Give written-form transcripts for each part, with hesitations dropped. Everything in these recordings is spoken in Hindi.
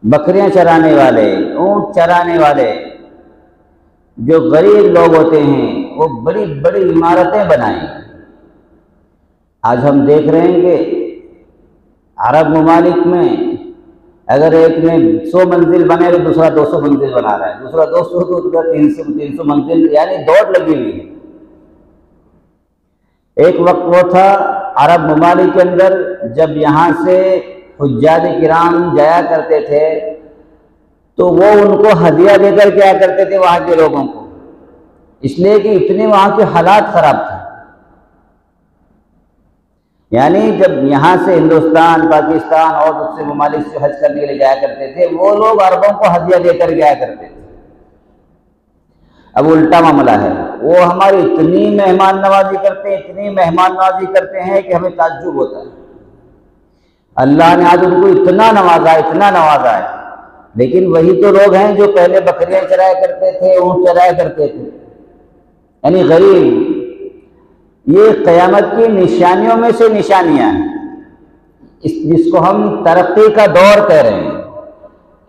बकरियां चराने वाले, ऊंट चराने वाले जो गरीब लोग होते हैं वो बड़ी बड़ी इमारतें बनाएं। आज हम देख रहे हैं कि अरब ममालिक में अगर एक ने 100 मंजिल बनाए तो दूसरा 200 मंजिल बना रहा है, दूसरा 200 तो दूसरा 300 मंजिल, यानी दौड़ लगी हुई है। एक वक्त वो था अरब ममालिक के अंदर जब यहाँ से हुज्जाज किराम जाया करते थे तो वो उनको हदिया देकर क्या करते थे वहाँ के लोगों को, इसलिए कि इतने वहाँ के हालात खराब थे। यानी जब यहाँ से हिंदुस्तान, पाकिस्तान और दूसरे ममालिक से हज करने के लिए जाया करते थे वो लोग अरबों को हदिया देकर जाया करते थे। अब उल्टा मामला है, वो हमारी इतनी मेहमान नवाजी करते हैं, इतनी मेहमान नवाजी करते हैं कि हमें ताज्जुब होता है। अल्लाह ने आज उनको इतना नवाजा, इतना नवाजा है, लेकिन वही तो लोग हैं जो पहले बकरियां चराया करते थे, ऊंट चराया करते थे, यानी गरीब। ये क़यामत की निशानियों में से निशानियां हैं, जिसको हम तरक्की का दौर कह रहे हैं।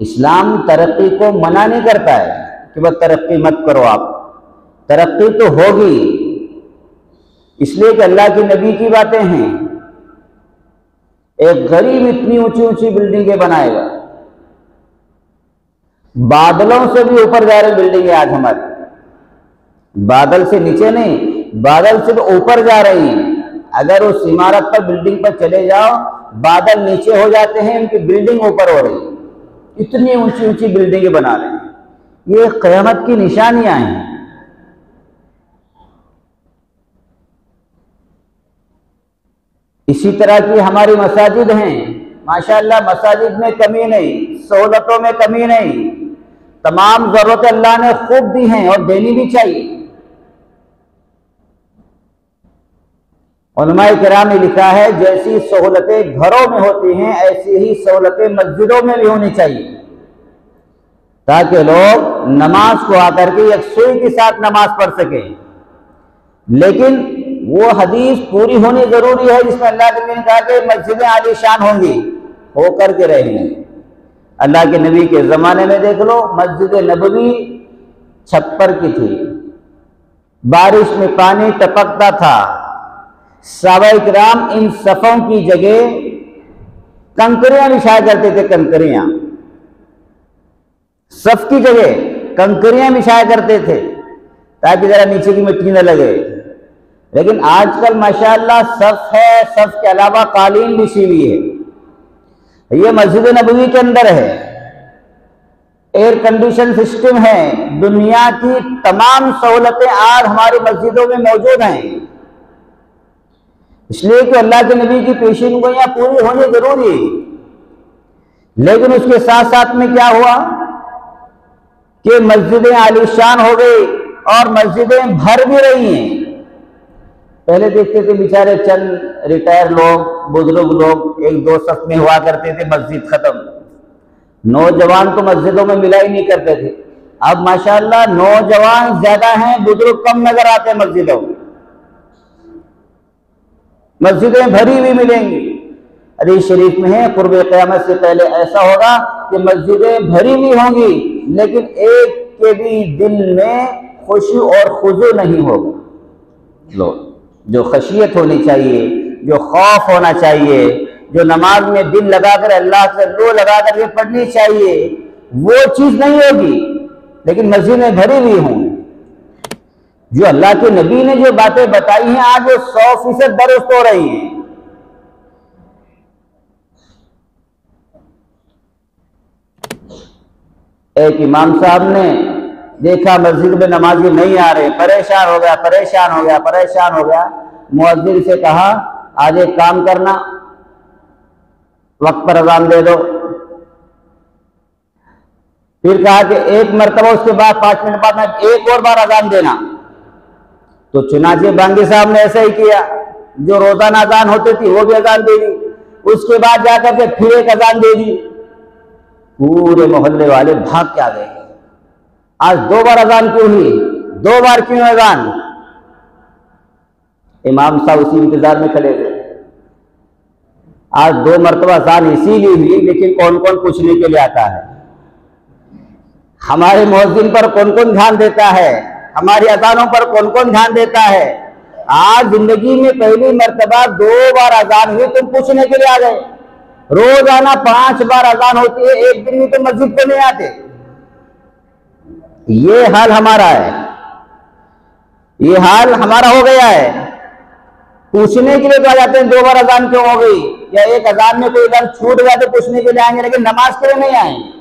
इस्लाम तरक्की को मना नहीं करता है कि बस तरक्की मत करो, आप तरक्की तो होगी, इसलिए कि अल्लाह के नबी की बातें हैं। एक गरीब इतनी ऊंची ऊंची बिल्डिंगें बनाएगा, बादलों से भी ऊपर जा रही बिल्डिंगें आज हमारी, बादल से नीचे नहीं, बादल से तो ऊपर जा रही हैं। अगर उस इमारत पर, बिल्डिंग पर चले जाओ, बादल नीचे हो जाते हैं, उनकी बिल्डिंग ऊपर हो रही है, इतनी ऊंची ऊंची बिल्डिंगें बना रहे हैं। ये क़यामत की निशानियां हैं। इसी तरह की हमारी मसाजिद हैं, माशाअल्लाह मसाजिद में कमी नहीं, सहूलतों में कमी नहीं, तमाम ज़रूरतें अल्लाह ने खूब दी हैं और देनी भी चाहिए। उलमाए किराम ने लिखा है जैसी सहूलतें घरों में होती हैं ऐसी ही सहूलतें मस्जिदों में भी होनी चाहिए, ताकि लोग नमाज को आकर के यकसुई के साथ नमाज पढ़ सकें। लेकिन वो हदीस पूरी होनी जरूरी है जिसमें अल्लाह के नबी ने कहा कि मस्जिदें आलीशान होंगी, होकर के रहेंगी। अल्लाह के नबी के ज़माने में देख लो, मस्जिद नबवी छप्पर की थी, बारिश में पानी टपकता था, सहाबाए किराम इन सफ़ों की जगह कंकरियां बिछाया करते थे, कंकरियां, सफ की जगह कंकरियां बिछाया करते थे ताकि जरा नीचे की मिट्टी न लगे। लेकिन आजकल माशाअल्लाह सफ है, सफ के अलावा कालीन बिछी हुई है। ये मस्जिद नबवी के अंदर है, एयर कंडीशन सिस्टम है, दुनिया की तमाम सहूलतें आज हमारी मस्जिदों में मौजूद हैं, इसलिए कि अल्लाह के नबी की पेशीनगोइयां पूरी होनी जरूरी है। लेकिन उसके साथ साथ में क्या हुआ कि मस्जिदें आलीशान हो गई और मस्जिदें भर भी रही हैं। पहले देखते थे बेचारे चंद रिटायर लोग, बुजुर्ग लोग एक दो सफ में हुआ करते थे, मस्जिद खत्म, नौजवान तो मस्जिदों में मिला ही नहीं करते थे। अब माशाअल्लाह नौजवान ज्यादा हैं, बुजुर्ग कम नजर आते हैं मस्जिदों में, मस्जिदें भरी हुई मिलेंगी। हदीस शरीफ में है कुर्ब क़यामत से पहले ऐसा होगा कि मस्जिदें भरी हुई होंगी लेकिन एक के भी दिल में खुशू और खुजू नहीं होगा। लो, जो खशियत होनी चाहिए, जो खौफ होना चाहिए, जो नमाज में दिल लगाकर अल्लाह से रो लगा करके पढ़नी चाहिए, वो चीज नहीं होगी, लेकिन मस्जिदें भरी हुई होंगी। जो अल्लाह के नबी ने जो बातें बताई हैं आज वो 100% दुरुस्त हो रही हैं। एक इमाम साहब ने देखा मस्जिद में नमाजी नहीं आ रहे, परेशान हो गया, परेशान हो गया, परेशान हो गया। मुअज्जिन से कहा आज एक काम करना, वक्त पर अजान दे दो। फिर कहा कि एक मरतबा उसके बाद 5 मिनट बाद में एक और बार अजान देना। तो चुनाचे बांगी साहब ने ऐसा ही किया, जो रोजाना अजान होती थी वो भी अजान दे दी, उसके बाद जाकर के फिर एक अजान दे दी। पूरे मोहल्ले वाले भाग के आ गए, आज 2 बार अजान क्यों हुई, 2 बार क्यों अजान? इमाम साहब उसी इंतजार में खड़े थे। आज 2 मरतबा अजान इसीलिए हुई, लेकिन कौन कौन पूछने के लिए आता है? हमारे मुअज्जिन पर कौन कौन ध्यान देता है, हमारी अजानों पर कौन कौन ध्यान देता है। आज जिंदगी में पहली मर्तबा 2 बार अजान हुई, तुम पूछने के लिए आ गए। रोजाना 5 बार अजान होती है, एक दिन भी तुम मस्जिद को नहीं आते। ये हाल हमारा है, ये हाल हमारा हो गया है। पूछने के लिए तो आ जाते हैं 2 बार अजान क्यों हो गई, या एक अजान में कोई लफ्ज़ छूट गया तो पूछने के लिए आएंगे, लेकिन नमाज के लिए नहीं आएंगे।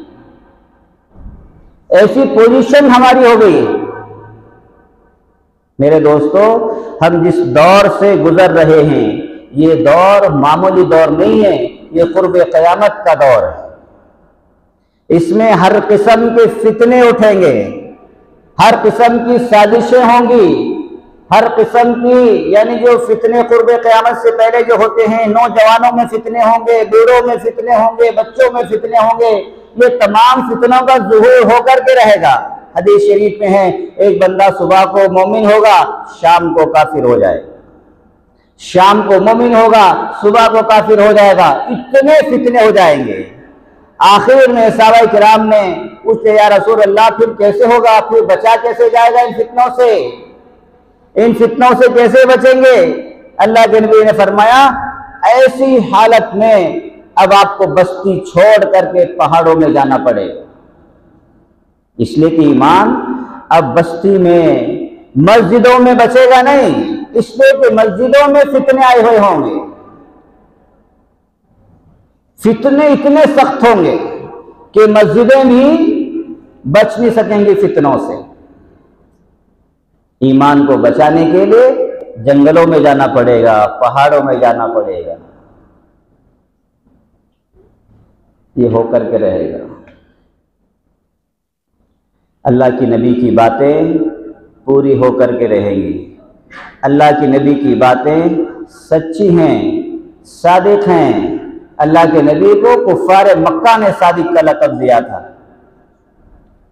ऐसी पोजीशन हमारी हो गई। मेरे दोस्तों, हम जिस दौर से गुजर रहे हैं, ये दौर मामूली दौर नहीं है, ये कुर्ब क़यामत का दौर है। इसमें हर किस्म के फितने उठेंगे, हर किस्म की साजिशें होंगी, हर किस्म की, यानी जो फितने कुर्ब क़यामत से पहले जो होते हैं, नौजवानों में फितने होंगे, बूढ़ों में फितने होंगे, बच्चों में फितने होंगे, ये तमाम फितनों का ज़ुहूर होकर के रहेगा। हदीस शरीफ में है, एक बंदा सुबह को मोमिन होगा, शाम को काफिर हो जाएगा, शाम को मोमिन होगा, सुबह को काफिर हो जाएगा। इतने फितने हो जाएंगे। आखिर में सहाबा किराम ने पूछे, या रसूल अल्लाह फिर कैसे होगा, फिर बचा कैसे जाएगा इन फितनों से, इन फितनों से कैसे बचेंगे। अल्लाह के नबी ने फरमाया, ऐसी हालत में अब आपको बस्ती छोड़ करके पहाड़ों में जाना पड़ेगा। इसलिए कि ईमान अब बस्ती में, मस्जिदों में बचेगा नहीं, इसलिए कि मस्जिदों में फितने आए हुए होंगे। फितने इतने सख्त होंगे कि मस्जिदें भी बच नहीं सकेंगी फितनों से। ईमान को बचाने के लिए जंगलों में जाना पड़ेगा, पहाड़ों में जाना पड़ेगा। ये होकर के रहेगा। अल्लाह की नबी की बातें पूरी होकर के रहेंगी। अल्लाह की नबी की बातें सच्ची हैं, सादिक हैं। अल्लाह के नबी को कुफ्फार मक्का ने सादिक का लक़ब दिया था,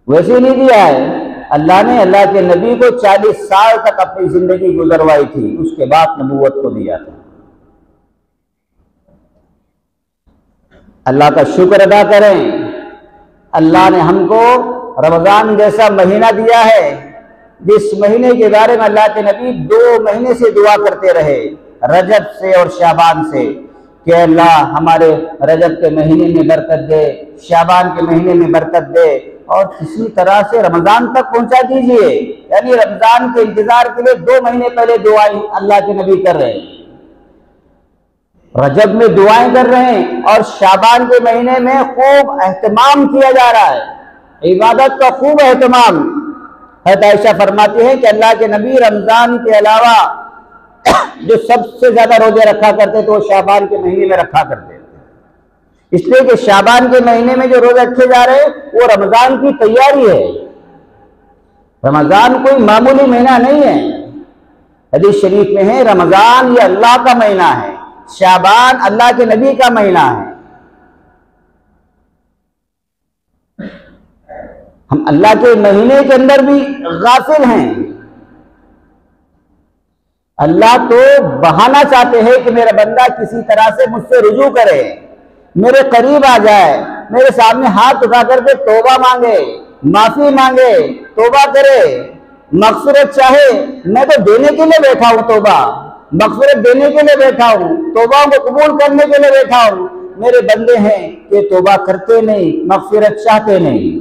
वैसे नहीं दिया है। अल्लाह ने अल्लाह के नबी को 40 साल तक अपनी जिंदगी गुजरवाई थी, उसके बाद नबूवत को दिया था। अल्लाह का शुक्र अदा करें, अल्लाह ने हमको रमजान जैसा महीना दिया है, जिस महीने के बारे में अल्लाह के नबी 2 महीने से दुआ करते रहे, रजब से और शाबान से, कि अल्लाह हमारे रजब के महीने में बरकत दे, शाबान के महीने में बरकत दे, और किसी तरह से रमजान तक पहुंचा दीजिए। यानी रमजान के इंतजार के लिए 2 महीने पहले दुआएं अल्लाह के नबी कर रहे हैं, रजब में दुआएं कर रहे हैं, और शाबान के महीने में खूब एहतमाम किया जा रहा है, इबादत का खूब एहतमाम। हज़रत आयशा फरमाती है कि अल्लाह के नबी रमजान के अलावा जो सबसे ज्यादा रोजे रखा करते थे वो शाबान के महीने में रखा करते थे। इसलिए कि शाबान के महीने में जो रोजे रखे जा रहे हैं वो रमजान की तैयारी है। रमजान कोई मामूली महीना नहीं है। हदीस शरीफ में है, रमजान ये अल्लाह का महीना है, शाबान अल्लाह के नबी का महीना है। हम अल्लाह के महीने के अंदर भी गाफिल हैं। अल्लाह तो बहाना चाहते हैं कि मेरा बंदा किसी तरह से मुझसे रुजू करे, मेरे करीब आ जाए, मेरे सामने हाथ उठा करके तौबा मांगे, माफी मांगे, तौबा करे, मगफिरत चाहे। मैं तो देने के लिए बैठा हूं, तौबा मगफिरत देने के लिए बैठा हूं, तौबा को कबूल करने के लिए बैठा हूं। मेरे बंदे हैं कि तौबा करते नहीं, मगफिरत चाहते नहीं।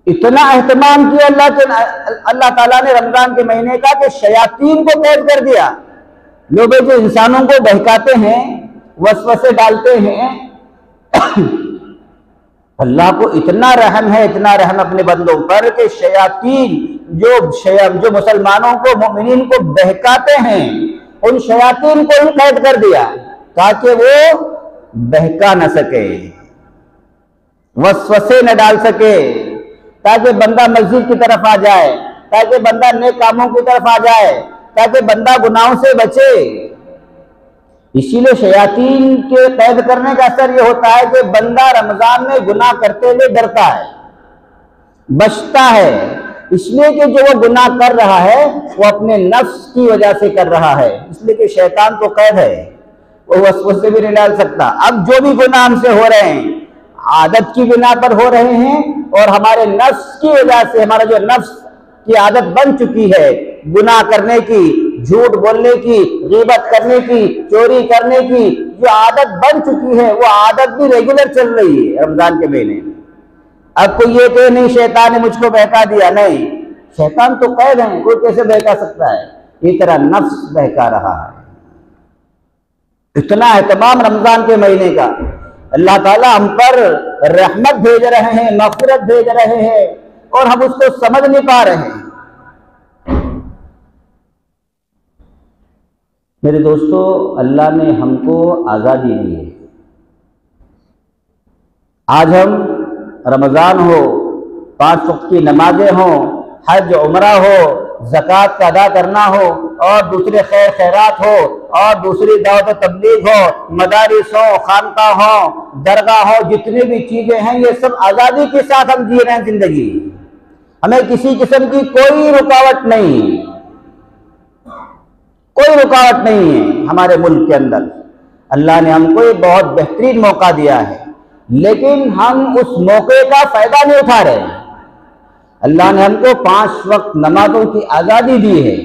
इतना एहतमाम किया अल्लाह ताला ने रमजान के महीने का कि शयातीन को कैद कर दिया। लोग जो इंसानों को बहकाते हैं, वसवसे डालते हैं, अल्लाह को इतना रहम है, इतना रहम अपने बंदों पर कि शयातीन जो मुसलमानों को, मोमिनीन को बहकाते हैं, उन शयातीन को ही कैद कर दिया ताकि वो बहका न सके, वसवसे न डाल सके, ताकि बंदा मस्जिद की तरफ आ जाए, ताकि बंदा नेक कामों की तरफ आ जाए, ताकि बंदा गुनाहों से बचे। इसीलिए शयातीन के कैद करने का असर यह होता है कि बंदा रमजान में गुनाह करते हुए डरता है, बचता है। इसलिए कि जो वो गुनाह कर रहा है वो अपने नफ्स की वजह से कर रहा है, इसलिए कि शैतान तो कैद है, वो वसवसे भी नहीं डाल सकता। अब जो भी गुनाह हमसे हो रहे हैं, आदत की बिना पर हो रहे हैं और हमारे नफ्स की वजह से, हमारा जो नफ्स की आदत बन चुकी है गुनाह करने की, झूठ बोलने की, गीबत करने की, चोरी करने की, जो आदत बन चुकी है वो आदत भी रेगुलर चल रही है रमजान के महीने में। अब कोई ये कहे नहीं शैतान ने मुझको बहका दिया, नहीं, शैतान तो कैद है, कोई कैसे बहका सकता है? ये तरह नफ्स बहका रहा है। इतना है तमाम रमजान के महीने का। अल्लाह ताला हम पर रहमत भेज रहे हैं, मग़फ़िरत भेज रहे हैं और हम उसको समझ नहीं पा रहे हैं। मेरे दोस्तों, अल्लाह ने हमको आज़ादी दी है। आज हम रमज़ान हो, 5 वक्त की नमाजें हों, हज उमरा हो, ज़कात का अदा करना हो और दूसरे खैर खैरात हो और दूसरी दावत तबलीग हो, मदारिस हो, खानका हो, दरगाह हो, जितनी भी चीजें हैं ये सब आज़ादी के साथ हम जी रहे हैं जिंदगी। हमें किसी किस्म की कोई रुकावट नहीं, कोई रुकावट नहीं है हमारे मुल्क के अंदर। अल्लाह ने हमको एक बहुत बेहतरीन मौका दिया है, लेकिन हम उस मौके का फायदा नहीं उठा रहे। अल्लाह ने हमको 5 वक्त नमाजों की आज़ादी दी है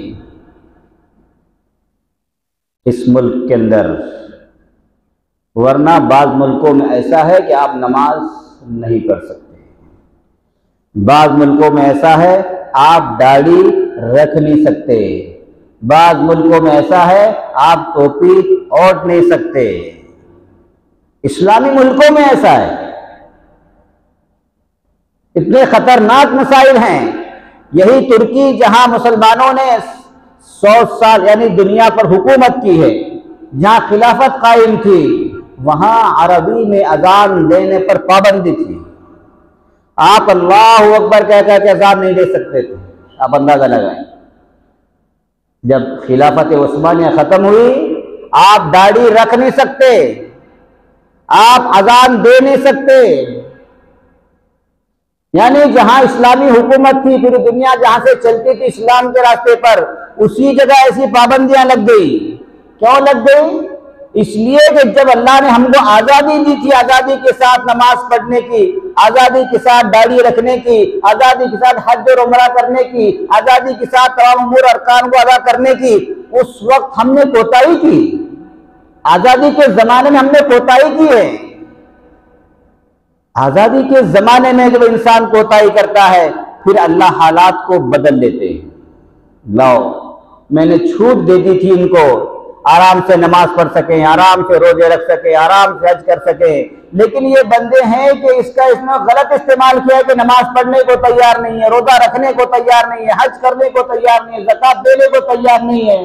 इस मुल्क के अंदर, वरना बाज़ मुल्कों में ऐसा है कि आप नमाज नहीं पढ़ सकते। बाज़ मुल्कों में ऐसा है आप दाढ़ी रख नहीं सकते। बाज़ मुल्कों में ऐसा है आप टोपी ओढ़ नहीं सकते। इस्लामी मुल्कों में ऐसा है। इतने खतरनाक मसाइल हैं। यही तुर्की जहां मुसलमानों ने 100 साल यानी दुनिया पर हुकूमत की है, जहां खिलाफत कायम थी, वहां अरबी में अजान देने पर पाबंदी थी। आप अल्लाहु अकबर कह के अजान नहीं दे सकते थे। आप अंदाजा लगाएं, जब खिलाफत उस्मानिया खत्म हुई आप दाढ़ी रख नहीं सकते, आप अजान दे नहीं सकते। यानी जहां इस्लामी हुकूमत थी, पूरी दुनिया जहां से चलती थी इस्लाम के रास्ते पर, उसी जगह ऐसी पाबंदियां लग गई। क्यों लग गई? इसलिए कि जब अल्लाह ने हमको आज़ादी दी थी, आज़ादी के साथ नमाज पढ़ने की, आज़ादी के साथ दाढ़ी रखने की, आज़ादी के साथ हज और उमरा करने की, आज़ादी के साथ तमाम उमूर अरकान को अदा करने की, उस वक्त हमने कोताही की। आज़ादी के ज़माने में हमने कोताही की है। आज़ादी के ज़माने में जब इंसान कोताही करता है, फिर अल्लाह हालात को बदल देते हैं। लाओ, मैंने छूट दे दी थी इनको, आराम से नमाज पढ़ सकें, आराम से रोजे रख सकें, आराम से हज कर सकें, लेकिन ये बंदे हैं कि इसका इसने गलत इस्तेमाल किया है कि नमाज पढ़ने को तैयार नहीं है, रोजा रखने को तैयार नहीं है, हज करने को तैयार नहीं है, ज़कात देने को तैयार नहीं है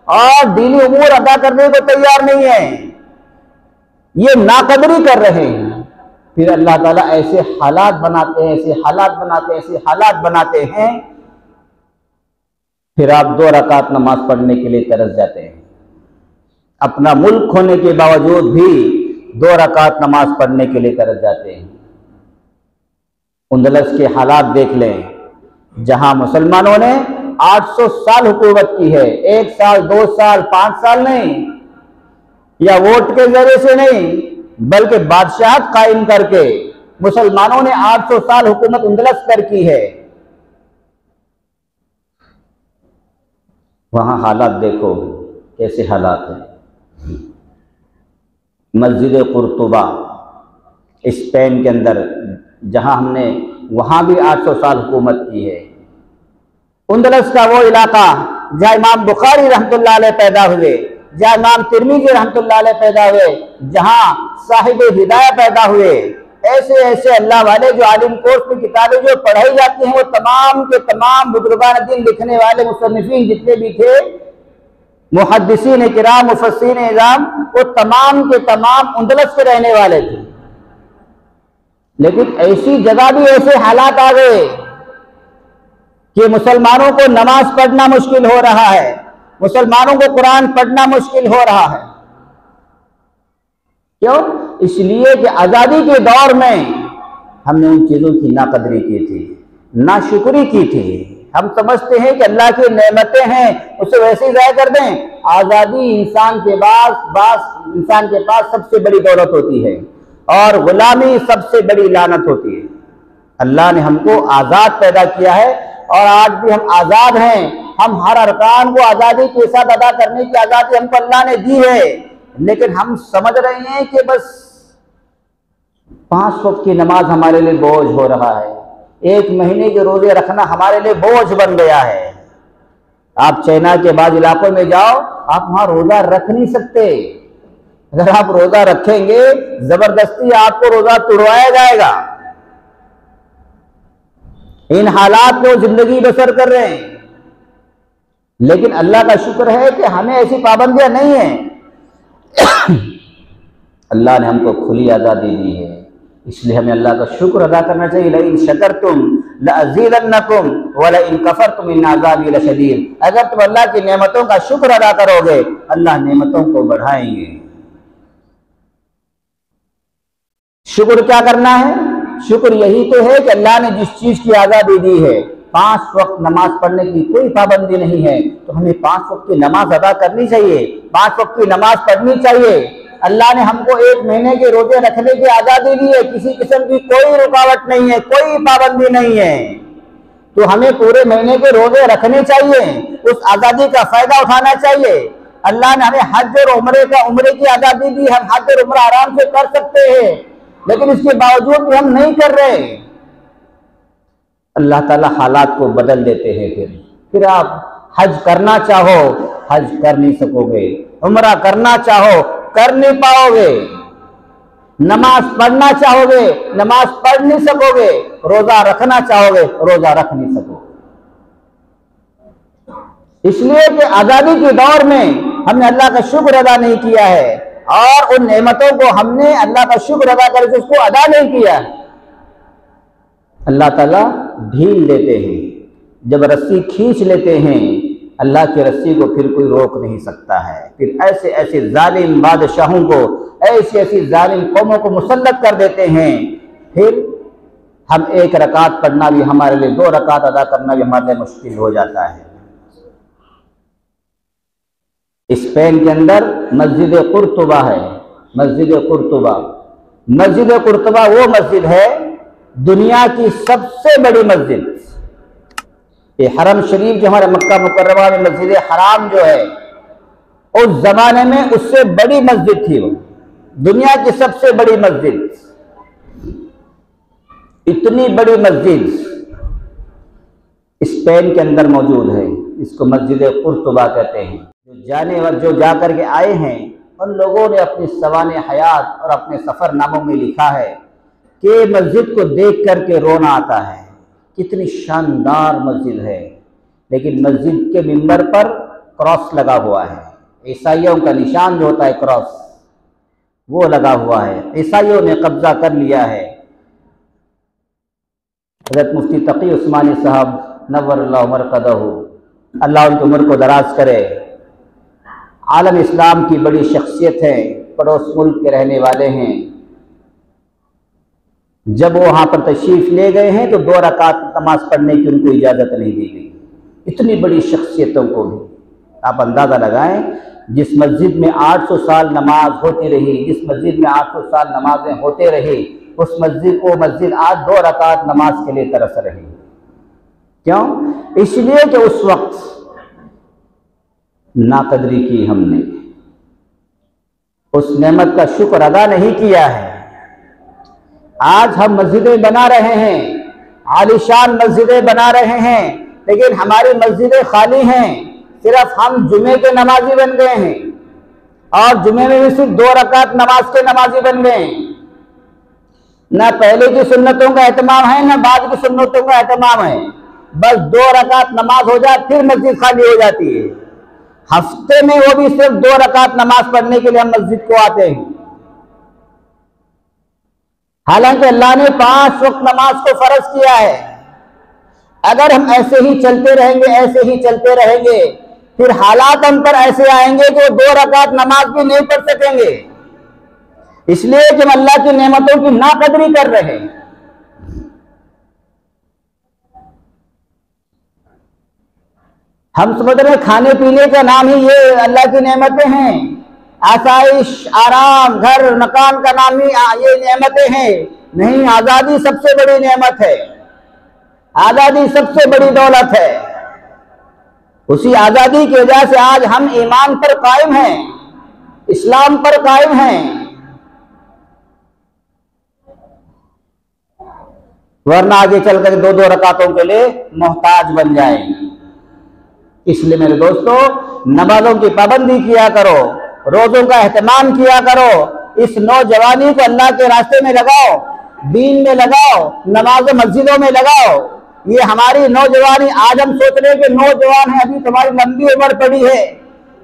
और दीनी उमूर अदा करने को तैयार नहीं है। ये नाकदरी कर रहे हैं। फिर अल्लाह ताला ऐसे हालात बनाते हैं, ऐसे हालात बनाते हैं, ऐसे हालात बनाते हैं, फिर आप 2 रकात नमाज पढ़ने के लिए तरस जाते हैं। अपना मुल्क होने के बावजूद भी 2 रकात नमाज पढ़ने के लिए तरस जाते हैं। उंदलस के हालात देख लें, जहां मुसलमानों ने 800 साल हुकूमत की है। 1 साल, 2 साल, 5 साल नहीं, या वोट के जरिए से नहीं, बल्कि बादशाहत कायम करके मुसलमानों ने 800 साल हुकूमत उंदलस पर की है। वहां हालात देखो कैसे हालात हैं। मस्जिद कुर्तुबा स्पेन के अंदर, जहां हमने, वहां भी 800 साल हुकूमत की है। उंदलस का वो इलाका जहां इमाम बुखारी रहमतुल्लाह अलैह पैदा हुए, जहां इमाम तिर्मिज़ी रहमतुल्लाह अलैह पैदा हुए, जहां साहिब हिदाया पैदा हुए, ऐसे ऐसे अल्लाह वाले जो आलिम कोर्स में किताबें जो पढ़ाई जाती हैं, वो तमाम के तमाम बुजुर्गान दीन लिखने वाले मुसन्निफीन जितने भी थे, मुहद्दिसीन किराम, मुफस्सिरीन इज़ाम, वो तमाम के तमाम उंदलस के रहने वाले थे। लेकिन ऐसी जगह भी ऐसे हालात आ गए कि मुसलमानों को नमाज पढ़ना मुश्किल हो रहा है, मुसलमानों को कुरान पढ़ना मुश्किल हो रहा है। क्यों? इसलिए कि आज़ादी के दौर में हमने उन चीज़ों की नाकदरी की थी, नाशुक्री की थी। हम समझते हैं कि अल्लाह की नेमतें हैं, उसे वैसे ही ज़ाया कर दें। आज़ादी इंसान के पास सबसे बड़ी दौलत होती है। और गुलामी सबसे बड़ी लानत होती है। अल्लाह ने हमको आज़ाद पैदा किया है और आज भी हम आज़ाद हैं। हम हर अरकान को आज़ादी के साथ अदा करने की आज़ादी हमको अल्लाह ने दी है, लेकिन हम समझ रहे हैं कि बस 5 वक्त की नमाज हमारे लिए बोझ हो रहा है, 1 महीने के रोजे रखना हमारे लिए बोझ बन गया है। आप चाइना के बाद इलाकों में जाओ, आप वहां रोजा रख नहीं सकते। अगर आप रोजा रखेंगे जबरदस्ती आपको रोजा तुड़वाया जाएगा। इन हालात में वो जिंदगी बसर कर रहे हैं, लेकिन अल्लाह का शुक्र है कि हमें ऐसी पाबंदियां नहीं है। अल्लाह ने हमको खुली आज़ादी दी है, इसलिए हमें अल्लाह का शुक्र अदा करना चाहिए। लइन शकरतुम लअज़ीदन्नकुम व लइन कफरतुम इन अज़ाबी लशदीद। अगर तुम अल्लाह की नेमतों का शुक्र अदा करोगे, अल्लाह नेमतों को बढ़ाएंगे। शुक्र क्या करना है? शुक्र यही तो है कि अल्लाह ने जिस चीज की आज़ादी दी है, 5 वक्त नमाज पढ़ने की कोई पाबंदी नहीं है, तो हमें 5 वक्त की नमाज अदा करनी चाहिए, 5 वक्त की नमाज पढ़नी चाहिए। अल्लाह ने हमको 1 महीने के रोजे रखने की आज़ादी दी है, किसी किस्म की कोई रुकावट नहीं है, कोई पाबंदी नहीं है, तो हमें पूरे महीने के रोजे रखने चाहिए, उस आज़ादी का फायदा उठाना चाहिए। अल्लाह ने हमें हज और उम्रे की आज़ादी दी, हम हज और उम्रा आराम से कर सकते हैं, लेकिन इसके बावजूद भी हम नहीं कर रहे। अल्लाह ताला हालात को बदल देते हैं। फिर आप हज करना चाहो, हज कर नहीं सकोगे, उम्रा करना चाहो कर नहीं पाओगे, नमाज पढ़ना चाहोगे नमाज पढ़ नहीं सकोगे, रोजा रखना चाहोगे रोजा रख नहीं सकोगे। इसलिए कि आजादी के दौर में हमने अल्लाह का शुक्र अदा नहीं किया है, और उन नेमतों को हमने अल्लाह का शुक्र अदा करके उसको अदा नहीं किया। अल्लाह ताला ढील देते हैं, जब रस्सी खींच लेते हैं, अल्लाह की रस्सी को फिर कोई रोक नहीं सकता है। फिर ऐसे ऐसे जालिम बादशाहों को, ऐसी ऐसी जालिम कौमों को मुसल्लत कर देते हैं। फिर हम 1 रकात पढ़ना भी हमारे लिए, 2 रकात अदा करना भी हमारे लिए मुश्किल हो जाता है। स्पेन के अंदर मस्जिद कुर्तुबा है, मस्जिद कुर्तुबा। मस्जिद कुर्तुबा वो मस्जिद है दुनिया की सबसे बड़ी मस्जिद। ये हरम शरीफ जो हमारे मक्का मुकर्रमा में मस्जिद हराम जो है, उस जमाने में उससे बड़ी मस्जिद थी वो, दुनिया की सबसे बड़ी मस्जिद। इतनी बड़ी मस्जिद स्पेन के अंदर मौजूद है, इसको मस्जिद कुर्तुबा कहते हैं। जो जा करके आए हैं उन लोगों ने अपनी सवाने हयात और अपने सफरनामों में लिखा है कि मस्जिद को देख करके रोना आता है, कितनी शानदार मस्जिद है, लेकिन मस्जिद के मिंबर पर क्रॉस लगा हुआ है, ईसाइयों का निशान जो होता है क्रॉस, वो लगा हुआ है, ईसाइयों ने कब्जा कर लिया है। हज़रत मुफ्ती तकी उस्मानी साहब नव्वरल्लाहु मरक़दहू, अल्लाह उनकी उम्र को दराज करे, आलम इस्लाम की बड़ी शख्सियत है, पड़ोस मुल्क के रहने वाले हैं। जब वो वहाँ पर तशरीफ ले गए हैं तो 2 रकात नमाज पढ़ने की उनको इजाज़त नहीं दी गई। इतनी बड़ी शख्सियतों को भी आप अंदाज़ा लगाएं, जिस मस्जिद में 800 साल नमाज होती रही, जिस मस्जिद में 800 साल नमाजें होते रही, उस मस्जिद आज 2 रकात नमाज के लिए तरस रही। क्यों? इसलिए कि उस वक्त नाकदरी की हमने, उस नेमत का शुक्र अदा नहीं किया है। आज हम मस्जिदें बना रहे हैं, आलीशान मस्जिदें बना रहे हैं, लेकिन हमारी मस्जिदें खाली हैं, सिर्फ हम जुमे के नमाजी बन गए हैं, और जुमे में भी सिर्फ 2 रकात नमाज के नमाजी बन गए हैं। न पहले की सुन्नतों का एहतमाम है, न बाद की सुन्नतों का एहतमाम है। बस 2 रकात नमाज हो जाए फिर मस्जिद खाली हो जाती है। हफ्ते में वो भी सिर्फ 2 रकात नमाज पढ़ने के लिए हम मस्जिद को आते हैं। हालांकि अल्लाह ने 5 वक्त नमाज को फर्ज किया है। अगर हम ऐसे ही चलते रहेंगे, फिर हालात हम पर ऐसे आएंगे कि 2 रकात नमाज भी नहीं पढ़ सकेंगे, इसलिए कि हम अल्लाह की नेमतों की नाकदरी कर रहे हैं। हम समझ रहे खाने पीने का नाम ही ये अल्लाह की नेमतें हैं। आसाइश, आराम, घर मकान का नाम ही ये नेमतें हैं? नहीं, आजादी सबसे बड़ी नेमत है, आजादी सबसे बड़ी दौलत है। उसी आजादी की वजह से आज हम ईमान पर कायम हैं, इस्लाम पर कायम हैं, वरना आगे चलकर दो दो रकातों के लिए मोहताज बन जाएंगे। इसलिए मेरे दोस्तों, नमाजों की पाबंदी किया करो, रोजों का एहतमाम किया करो, इस नौजवानी को अल्लाह के रास्ते में लगाओ, दीन में लगाओ, नमाज मस्जिदों में लगाओ। ये हमारी नौजवानी, आज हम सोच रहे हैं कि नौजवान है, अभी तुम्हारी लंबी उम्र पड़ी है,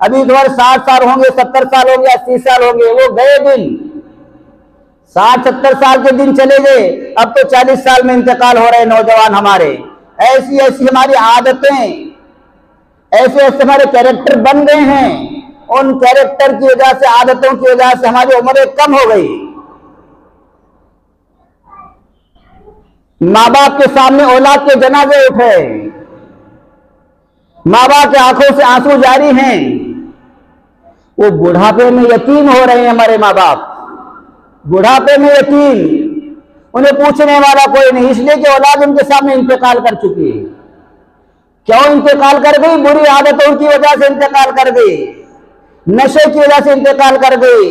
अभी तुम्हारे 60 साल होंगे, 70 साल होंगे, 80 साल होंगे, वो गए दिन, 60-70 साल के दिन चले गए। अब तो 40 साल में इंतकाल हो रहे नौजवान हमारे। ऐसी ऐसी हमारी आदतें, ऐसे ऐसे हमारे कैरेक्टर बन गए हैं, उन कैरेक्टर की वजह से, आदतों की वजह से हमारी उम्र कम हो गई। माँ बाप के सामने औलाद के जनाजे उठे, माँ बाप के आंखों से आंसू जारी हैं, वो बुढ़ापे में यतीम हो रहे हैं हमारे माँ बाप, बुढ़ापे में यतीम, उन्हें पूछने वाला कोई नहीं, इसलिए कि औलाद उनके सामने इंतकाल कर चुकी है। क्यों इंतकाल कर गई? बुरी आदतों की वजह से इंतकाल कर गई, नशे की वजह से इंतकाल कर गई,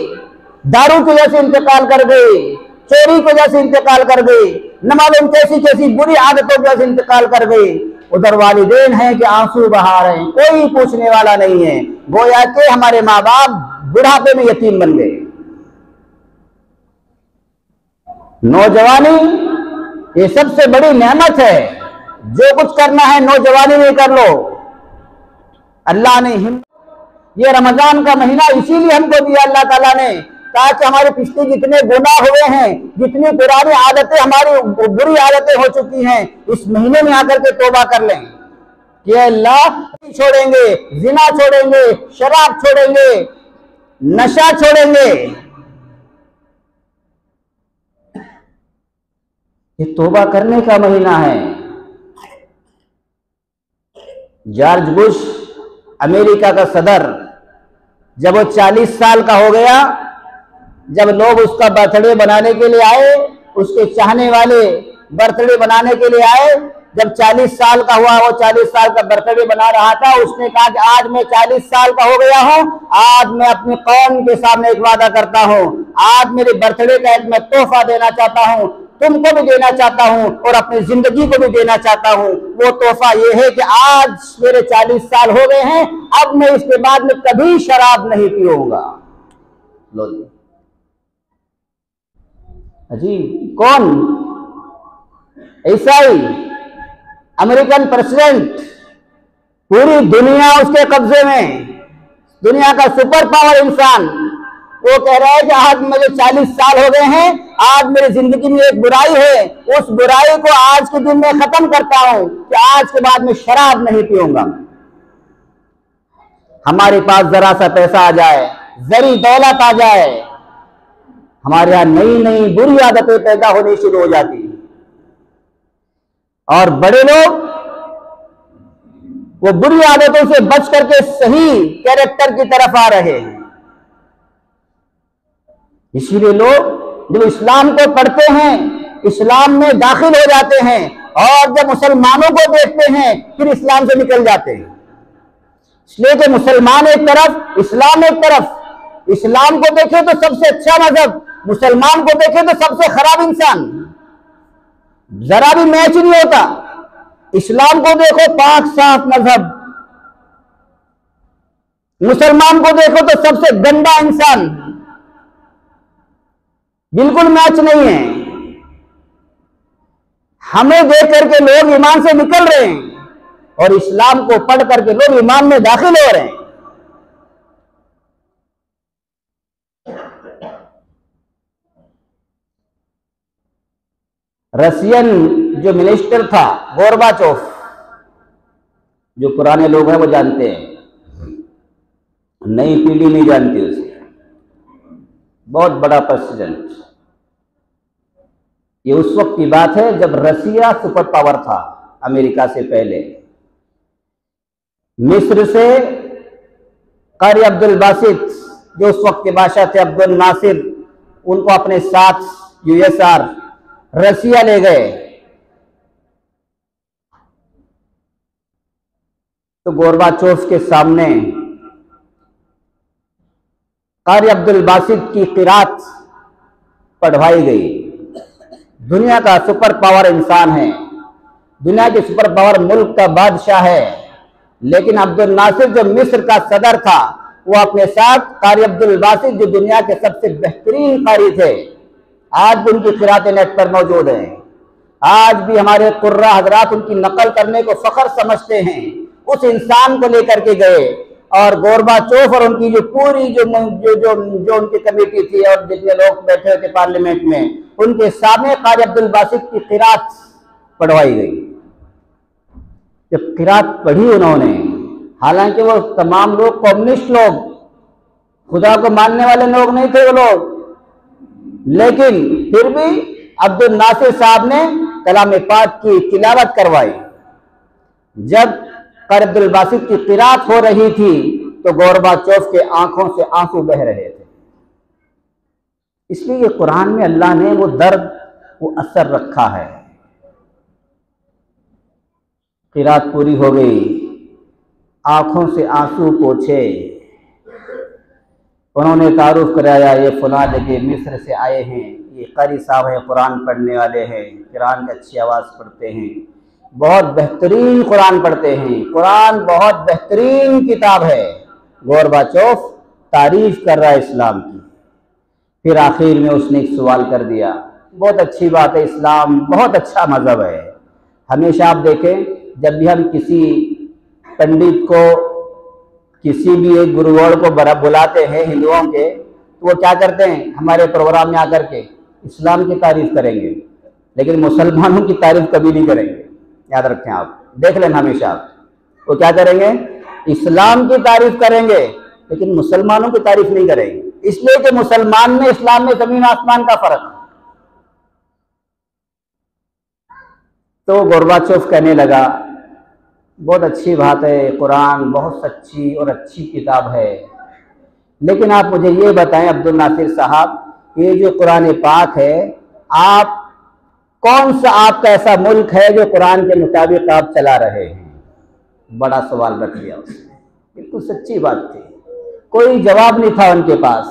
दारू की वजह से इंतकाल कर गई, चोरी की वजह से इंतकाल कर गई, न मालूम कैसी कैसी बुरी आदतों की वजह से इंतकाल कर गई। उधर वालिदैन हैं कि आंसू बहा रहे हैं, कोई पूछने वाला नहीं है, गोया कि हमारे माँ बाप बुढ़ापे में यतीम बन गए। नौजवानी ये सबसे बड़ी नेमत है, जो कुछ करना है नौजवानी में कर लो। अल्लाह ने ये रमजान का महीना इसीलिए हमको दिया अल्लाह ताला ने, ताकि हमारे पिछले जितने गुनाह हुए हैं, जितनी पुरानी आदतें, हमारी बुरी आदतें हो चुकी हैं, इस महीने में आकर के तौबा कर लें कि अल्लाह छोड़ेंगे, जिना छोड़ेंगे, शराब छोड़ेंगे, नशा छोड़ेंगे। ये तौबा करने का महीना है। जॉर्ज बुश, अमेरिका का सदर, जब वो 40 साल का हो गया, जब लोग उसका बर्थडे बनाने के लिए आए, उसके चाहने वाले बर्थडे बनाने के लिए आए, जब 40 साल का हुआ, वो 40 साल का बर्थडे बना रहा था, उसने कहा कि आज मैं 40 साल का हो गया हूं, आज मैं अपनी कौम के सामने एक वादा करता हूं, आज मेरे बर्थडे का एक मैं तोहफा देना चाहता हूं, तुमको भी देना चाहता हूं और अपनी जिंदगी को भी देना चाहता हूं। वो तोहफा ये है कि आज मेरे 40 साल हो गए हैं, अब मैं इसके बाद में कभी शराब नहीं पीऊंगा। लो जी, अजीब, कौन? ईसाई, अमेरिकन प्रेसिडेंट, पूरी दुनिया उसके कब्जे में, दुनिया का सुपर पावर इंसान, वो कह रहा है कि आज मुझे 40 साल हो गए हैं, आज मेरी जिंदगी में एक बुराई है, उस बुराई को आज के दिन में खत्म करता हूं कि आज के बाद में शराब नहीं पीऊंगा। हमारे पास जरा सा पैसा आ जाए, जरी दौलत आ जाए, हमारे यहां नई नई बुरी आदतें पैदा होनी शुरू हो जाती हैं, और बड़े लोग वो बुरी आदतों से बच करके सही कैरेक्टर की तरफ आ रहे हैं। इसीलिए लोग जब इस्लाम को पढ़ते हैं, इस्लाम में दाखिल हो जाते हैं, और जब मुसलमानों को देखते हैं फिर इस्लाम से निकल जाते हैं। इसलिए कि मुसलमान एक तरफ, इस्लाम एक तरफ। इस्लाम को देखें तो सबसे अच्छा मजहब, मुसलमान को देखें तो सबसे खराब इंसान, जरा भी मैच नहीं होता। इस्लाम को देखो पाक साफ मजहब, मुसलमान को देखो तो सबसे गंदा इंसान, बिल्कुल मैच नहीं है। हमें देख करके लोग ईमान से निकल रहे हैं, और इस्लाम को पढ़ करके लोग ईमान में दाखिल हो रहे हैं। रशियन जो मिनिस्टर था गोर्बाचोव, जो पुराने लोग हैं वो जानते हैं, नई पीढ़ी नहीं जानती उसे, बहुत बड़ा प्रेसिडेंट। ये उस वक्त की बात है जब रसिया सुपर पावर था अमेरिका से पहले। मिस्र से कारी अब्दुल बासित जो उस वक्त के बादशाह थे अब्दुल नासिर, उनको अपने साथ यूएसआर रसिया ले गए। तो गोरबाचोफ के सामने कारी अब्दुल बासित की क़िरात पढ़वाई गई। दुनिया का सुपर पावर इंसान है, दुनिया के सुपर पावर मुल्क का बादशाह है, लेकिन अब्दुल नासिर जो मिस्र का सदर था, वो अपने साथ कारी अब्दुल बासित जो दुनिया के सबसे बेहतरीन कारी थे, आज भी उनकी क़िरातें नेट पर मौजूद हैं। आज भी हमारे कुर्रा हजरात उनकी नकल करने को फख्र समझते हैं। उस इंसान को लेकर के गए और गोरबाचोफ और उनकी जो पूरी जो जो जो, जो उनकी कमेटी थी और जितने लोग बैठे थे पार्लियामेंट में, उनके सामने कारी अब्दुल बासित की क़िरात पढ़वाई गई। जब क़िरात पढ़ी उन्होंने, हालांकि वो तमाम लोग कम्युनिस्ट लोग, खुदा को मानने वाले लोग नहीं थे वो लोग, लेकिन फिर भी अब्दुल नासिर साहब ने कलाम पाक की तिलावत करवाई। जब कारी अब्दुल बासित की क़िरात हो रही थी तो गोरबाचोफ के आंखों से आंसू बह रहे थे। इसलिए कुरान में अल्लाह ने वो दर्द, वो असर रखा है। क़िरात पूरी हो गई, आंखों से आंसू पोंछे, उन्होंने तारुफ कराया, ये फलां जगह मिस्र से आए हैं, ये कारी साहब हैं, कुरान पढ़ने वाले हैं, कुरान की अच्छी आवाज़ पढ़ते हैं, बहुत बेहतरीन कुरान पढ़ते हैं, कुरान बहुत बेहतरीन किताब है। गोरबाचोफ तारीफ कर रहा है इस्लाम की। फिर आखिर में उसने एक सवाल कर दिया, बहुत अच्छी बात है, इस्लाम बहुत अच्छा मज़हब है। हमेशा आप देखें, जब भी हम किसी पंडित को, किसी भी एक गुरुवर को बुलाते हैं हिंदुओं के, तो वो क्या करते हैं, हमारे प्रोग्राम में आकर के इस्लाम की तारीफ करेंगे, लेकिन मुसलमानों की तारीफ कभी नहीं करेंगे। याद रखें, आप देख लेना हमेशा, वो क्या करेंगे, इस्लाम की तारीफ करेंगे, लेकिन मुसलमानों की तारीफ नहीं करेंगे, इसलिए कि मुसलमान में इस्लाम में जमीन आसमान का फर्क है। तो गोरबाचोफ कहने लगा, बहुत अच्छी बात है, कुरान बहुत सच्ची और अच्छी किताब है, लेकिन आप मुझे ये बताएं अब्दुल नासिर साहब, ये जो कुरान पाक है, आप कौन सा आपका ऐसा मुल्क है जो कुरान के मुताबिक आप चला रहे हैं? बड़ा सवाल रख लिया उसने। बिल्कुल सच्ची बात थी, कोई जवाब नहीं था उनके पास।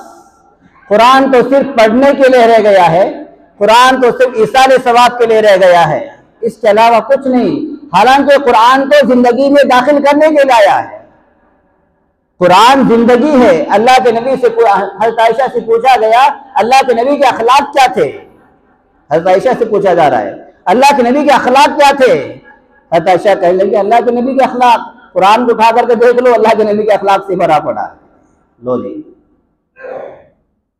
कुरान तो सिर्फ पढ़ने के लिए रह गया है, कुरान तो सिर्फ ईसाले सवाब के लिए रह गया है, इसके अलावा कुछ नहीं। हालांकि कुरान को जिंदगी में दाखिल करने के लिए आया है। कुरान जिंदगी है। अल्लाह के नबी से, हज़रत आयशा से पूछा गया, अल्लाह के नबी के अखलाक क्या थे? हज़रत आयशा से पूछा जा रहा है, अल्लाह के नबी के अखलाक क्या थे? हज़रत आयशा कहने लगी, अल्लाह के नबी के अखलाक, कुरान को उठा करके देख लो, अल्लाह के नबी के अखलाक से भरा पड़ा है। लो जी,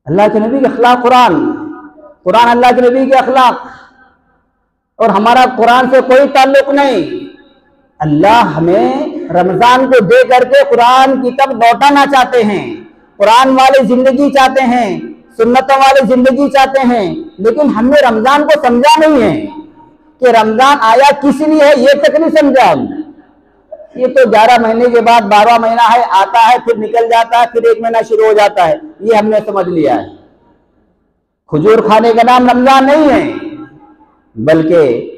अल्लाह के नबी के अखलाक, कुरान अल्लाह के नबी के अखलाक, और हमारा कुरान से कोई ताल्लुक नहीं। अल्लाह हमें रमजान को दे करके कुरान की तब लौटाना चाहते हैं। कुरान वाली जिंदगी चाहते हैं, सुन्नतों वाली जिंदगी चाहते हैं, लेकिन हमने रमजान को समझा नहीं है कि रमजान आया किस लिए है, ये तक नहीं समझा। ये तो 11 महीने के बाद 12वां महीना है, आता है, फिर निकल जाता है, फिर 1 महीना शुरू हो जाता है, ये हमने समझ लिया है। खजूर खाने का नाम रमजान नहीं है, बल्कि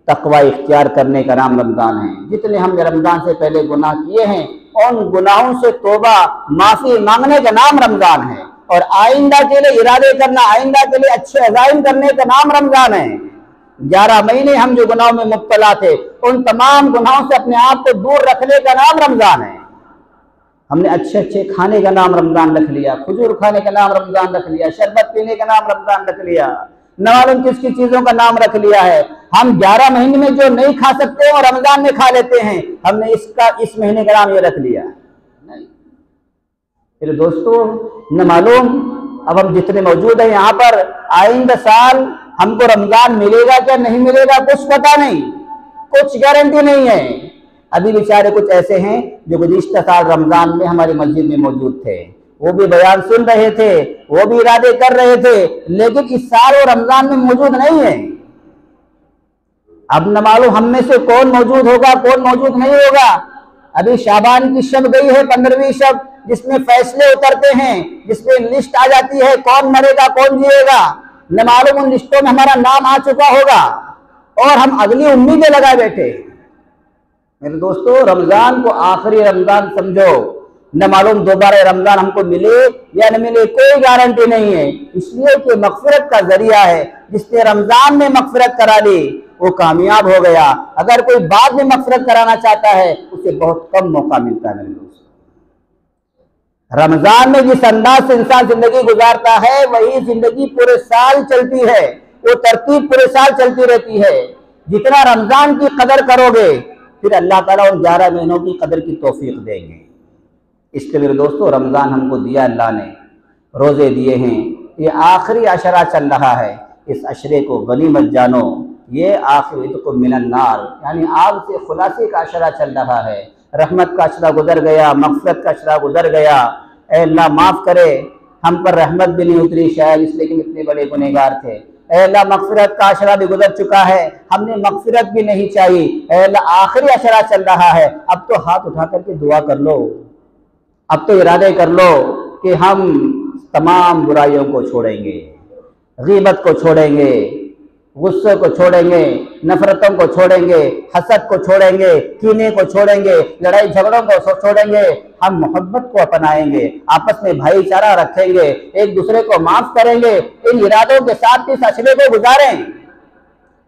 तकवा इख्तियार करने का नाम रमजान है। जितने हमने रमजान से पहले गुनाह किए हैं, उन गुनाहों से तौबा माफी मांगने का नाम रमजान है, और आइंदा के लिए इरादे करना, आइंदा के लिए अच्छे अज़ाइम करने का नाम रमजान है। 11 महीने हम जो गुनाहों में मुब्तला थे, उन तमाम गुनाहों से अपने आप को दूर रखने का नाम रमजान है। हमने अच्छे अच्छे खाने का नाम रमजान रख लिया, खजूर खाने का नाम रमजान रख लिया, शरबत पीने का नाम रमजान रख लिया, न मालूम किसकी चीजों का नाम रख लिया है। हम 11 महीने में जो नहीं खा सकते और रमजान में खा लेते हैं, हमने इस महीने का नाम ये रख लिया। नहीं मेरे दोस्तों, न मालूम अब हम जितने मौजूद हैं यहाँ पर, आइंदा साल हमको रमजान मिलेगा क्या नहीं मिलेगा कुछ पता नहीं, कुछ गारंटी नहीं है। अभी बेचारे कुछ ऐसे हैं जो गुज़िश्ता साल रमजान में हमारी मस्जिद में मौजूद थे, वो भी बयान सुन रहे थे, वो भी इरादे कर रहे थे, लेकिन इस साल वो रमजान में मौजूद नहीं है। अब न मालूम हम में से कौन मौजूद होगा, कौन मौजूद नहीं होगा। अभी शाबान की शब गई है, 15वीं शब, जिसमें फैसले उतरते हैं, जिसमें लिस्ट आ जाती है कौन मरेगा कौन जिएगा, न मालूम उन लिस्टों में हमारा नाम आ चुका होगा और हम अगली उम्मीदें लगाए बैठे। मेरे दोस्तों, रमजान को आखिरी रमजान समझो, न मालूम दोबारा रमजान हमको मिले या न मिले, कोई गारंटी नहीं है, इसलिए कि मगफिरत का जरिया है। जिसने रमजान में मगफिरत करा ली वो कामयाब हो गया। अगर कोई बाद में मगफिरत कराना चाहता है उसे बहुत कम मौका मिलता है। मेरे दोस्तों, रमजान में जिस अंदाज से इंसान जिंदगी गुजारता है वही जिंदगी पूरे साल चलती है, वो तरतीब पूरे साल चलती रहती है। जितना रमजान की कदर करोगे फिर अल्लाह ताला उन 11 महीनों की कदर की तौफीक देंगे। इसलिए मेरे दोस्तों, रमजान हमको दिया अल्लाह ने, रोजे दिए हैं, ये आखिरी अशरा चल रहा है, इस अशरे को गनीमत जानो। ये आखिरी तो मिनन नार, यानी आग से खुलासे का अशरा चल रहा है। रहमत का अशरा गुजर गया, मग़फ़िरत का अशरा गुजर गया। ऐ अल्लाह माफ़ करे, हम पर रहमत भी नहीं उतरी शायद इसलिए कि इतने बड़े गुनहगार थे। ऐ अल्लाह मग़फ़िरत का अशरा भी गुजर चुका है, हमने मग़फ़िरत भी नहीं चाहिए। ऐ अल्लाह आखिरी अशरा चल रहा है, अब तो हाथ उठा करके दुआ कर लो, अब तो इरादे कर लो कि हम तमाम बुराइयों को छोड़ेंगे, गीबत को छोड़ेंगे, गुस्से को छोड़ेंगे, नफरतों को छोड़ेंगे, हसद को छोड़ेंगे, कीने को छोड़ेंगे, लड़ाई झगड़ों को छोड़ेंगे। हम मोहब्बत को अपनाएंगे, आपस में भाईचारा रखेंगे, एक दूसरे को माफ करेंगे। इन इरादों के साथ इस अशरे को गुजारें,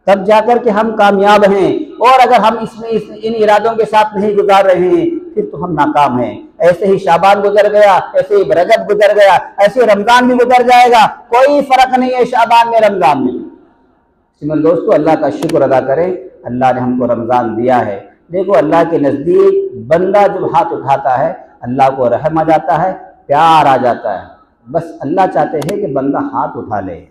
तब जाकर के हम कामयाब हैं। और अगर हम इसमें इन इरादों के साथ नहीं गुजार रहे हैं फिर तो हम नाकाम हैं। ऐसे ही शाबान गुजर गया, ऐसे ही रजब गुजर गया, ऐसे रमजान भी गुजर जाएगा, कोई फर्क नहीं है शाबान में रमजान में। मेरे दोस्तों, अल्लाह का शुक्र अदा करें, अल्लाह ने हमको रमजान दिया है। देखो, अल्लाह के नज़दीक बंदा जब हाथ उठाता है अल्लाह को रहम आ जाता है, प्यार आ जाता है। बस अल्लाह चाहते हैं कि बंदा हाथ उठा ले,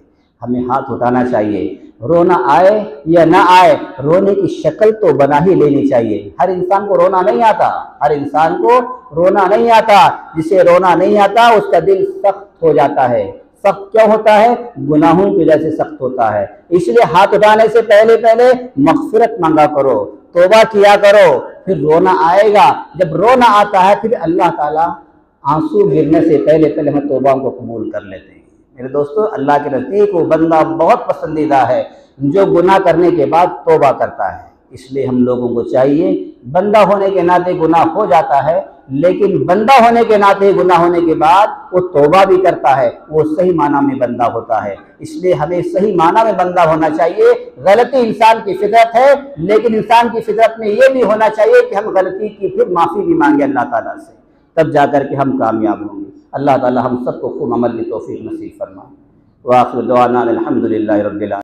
हमें हाथ उठाना चाहिए। रोना आए या ना आए, रोने की शक्ल तो बना ही लेनी चाहिए। हर इंसान को रोना नहीं आता, हर इंसान को रोना नहीं आता। जिसे रोना नहीं आता उसका दिल सख्त हो जाता है। सख्त क्यों होता है? गुनाहों की वजह से सख्त होता है। इसलिए हाथ उठाने से पहले पहले मग़फ़िरत मांगा करो, तौबा किया करो, फिर रोना आएगा। जब रोना आता है फिर अल्लाह ताला आंसू गिरने से पहले पहले हम तौबा को कबूल कर लेते हैं। मेरे दोस्तों, अल्लाह के नज़दीक वो बंदा बहुत पसंदीदा है जो गुनाह करने के बाद तौबा करता है। इसलिए हम लोगों को चाहिए, बंदा होने के नाते गुनाह हो जाता है, लेकिन बंदा होने के नाते गुनाह होने के बाद वो तौबा भी करता है, वो सही माना में बंदा होता है। इसलिए हमें सही माना में बंदा होना चाहिए। गलती इंसान की फितरत है, लेकिन इंसान की फितरत में ये भी होना चाहिए कि हम गलती की फिर माफ़ी भी मांगे अल्लाह ताला से, तब जाकर के हम कामयाब होंगे। अल्लाह ताला हम सबको खूब अमल की तौफीक नसीब फरमाए। व आखिर दुआना अल्हम्दुलिल्लाहि रब्बिल आलमीन।